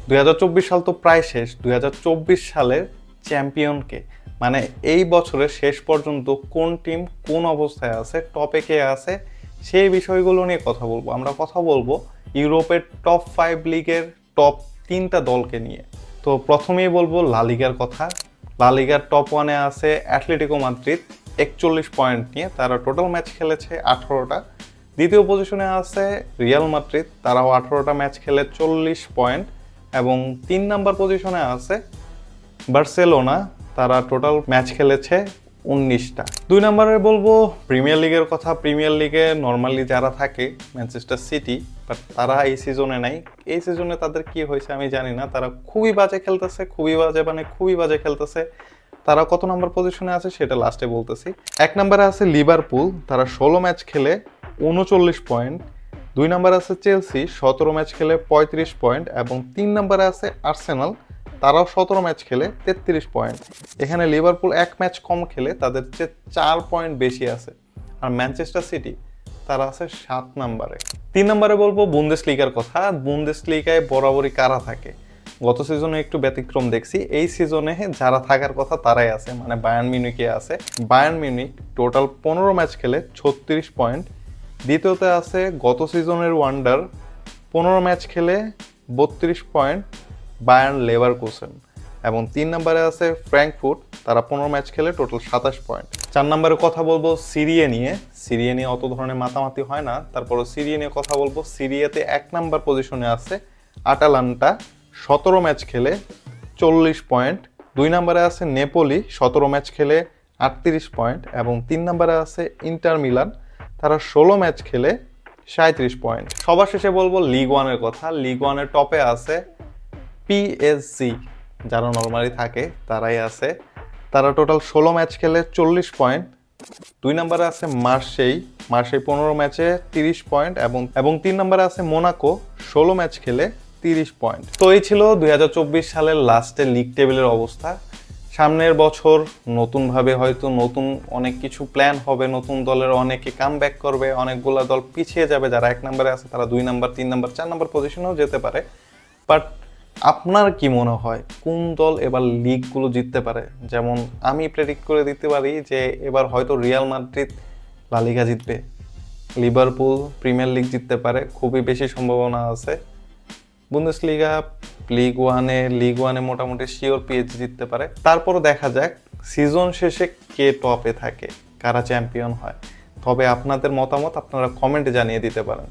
2024 সাল তো প্রায় শেষ। 2024 সালের চ্যাম্পিয়নকে, মানে এই বছরের শেষ পর্যন্ত কোন টিম কোন অবস্থায় আছে, টপে কে আছে, সেই বিষয়গুলো নিয়ে কথা বলবো। আমরা কথা বলবো ইউরোপের টপ 5 লিগের টপ 3টা দলকে নিয়ে। তো প্রথমেই বলবো লা লিগার কথা। লা লিগার টপ 1-এ আছে অ্যাটলেটিকো মাদ্রিদ 41 পয়েন্ট নিয়ে, তারা টোটাল ম্যাচ খেলেছে 18টা। দ্বিতীয় পজিশনে আছে রিয়াল মাদ্রিদ, তারাও 18টা ম্যাচ খেলে 40 পয়েন্ট। এবং 3 নাম্বার পজিশনে আছে বার্সেলোনা, তারা টোটাল ম্যাচ খেলেছে 19টা। 2 নম্বরে বলবো প্রিমিয়ার লিগের কথা। প্রিমিয়ার লিগে নর্মালি যারা থাকে ম্যানচেস্টার সিটি, বাট তারা এই সিজনে নাই। এই সিজনে তাদের কি হয়েছে আমি জানি না, তারা খুবই বাজে খেলতেছে, খুবই বাজে খেলতেছে। তারা কত নম্বর পজিশনে আছে সেটা লাস্টে বলতেছি। 1 নম্বরে আছে লিভারপুল, তারা 16 ম্যাচ খেলে 39 পয়েন্ট। 2 নম্বরে আছে চেলসি, 17 ম্যাচ খেলে 35 পয়েন্ট। এবং 3 নম্বরে আছে আর্সেনাল, তারাও 17 ম্যাচ খেলে 33 পয়েন্ট। এখানে লিভারপুল 1 ম্যাচ কম খেলে তাদের চেয়ে 4 পয়েন্ট বেশি আছে। আর ম্যানচেস্টার সিটি তারা আছে 7 নম্বরে। 3 নম্বরে বলবো বুন্দেসলিগার কথা। বুন্দেসলিগায় বরাবরই কারা থাকে, গত সিজনে একটু ব্যতিক্রম দেখছি। এই সিজনে যারা থাকার কথা তারাই আছে, মানে বায়ার্ন মিউনিকে আছে। বায়ার্ন মিউনিক টোটাল 15 ম্যাচ খেলে 36 পয়েন্ট। দ্বিতীয়তে আছে গত সিজনের ওয়ান্ডার, 15 ম্যাচ খেলে 32 পয়েন্ট, বায়ার্ন লেভারকুসেন। এবং 3 নম্বরে আছে ফ্র্যাঙ্কফুর্ট, তারা 15 ম্যাচ খেলে টোটাল 27 পয়েন্ট। 4 নম্বরে কথা বলবো সিরিয়ে নিয়ে। সিরিয়ে নিয়ে অত ধরনের মাতামাতি হয় না, তারপরও সিরিয়ে নিয়ে কথা বলবো। সিরিয়াতে 1 নম্বর পজিশনে আছে আটালান্টা, 17 ম্যাচ খেলে 40 পয়েন্ট। 2 নম্বরে আছে নেপোলি, 17 ম্যাচ খেলে 38 পয়েন্ট। এবং 3 নম্বরে আছে ইন্টার মিলান, তারা 16 ম্যাচ খেলে 37 পয়েন্ট। সবার শেষে বলবো লিগ 1-এর কথা। লিগ 1-এর টপে আছে পিএসজি, যারা নর্মালি থাকে তারাই আছে, তারা টোটাল 16 ম্যাচ খেলে 40 পয়েন্ট। 2 নম্বরে আছে মার্সেই 15 ম্যাচে 30 পয়েন্ট। এবং 3 নম্বরে আছে মোনাকো, 16 ম্যাচ খেলে 30 পয়েন্ট। তো এই ছিল 2024 সালের লাস্টের লিগ টেবিলের অবস্থা। সামনের বছর নতুনভাবে হয়তো নতুন অনেক কিছু প্ল্যান হবে, নতুন দলের অনেকে কামব্যাক করবে, অনেকগুলো দল পিছিয়ে যাবে। যারা 1 নম্বরে আছে তারা 2 নম্বর, 3 নম্বর, 4 নম্বর পজিশনেও যেতে পারে। বাট আপনার কি মনে হয় কোন দল এবার লিগগুলো জিততে পারে? যেমন আমি প্রেডিক্ট করে দিতে পারি যে এবার হয়তো রিয়াল মাদ্রিদ লা লিগা জিতবে, লিভারপুল প্রিমিয়ার লিগ জিততে পারে, খুবই বেশি সম্ভাবনা আছে। বুন্দেসলিগা লিগ ওয়ানে মোটামুটি শিওর পিএসজি জিততে পারে। তারপর দেখা যাক সিজন শেষে কে টপে থাকে, কারা চ্যাম্পিয়ন হয়। তবে আপনাদের মতামত আপনারা কমেন্টে জানিয়ে দিতে পারেন।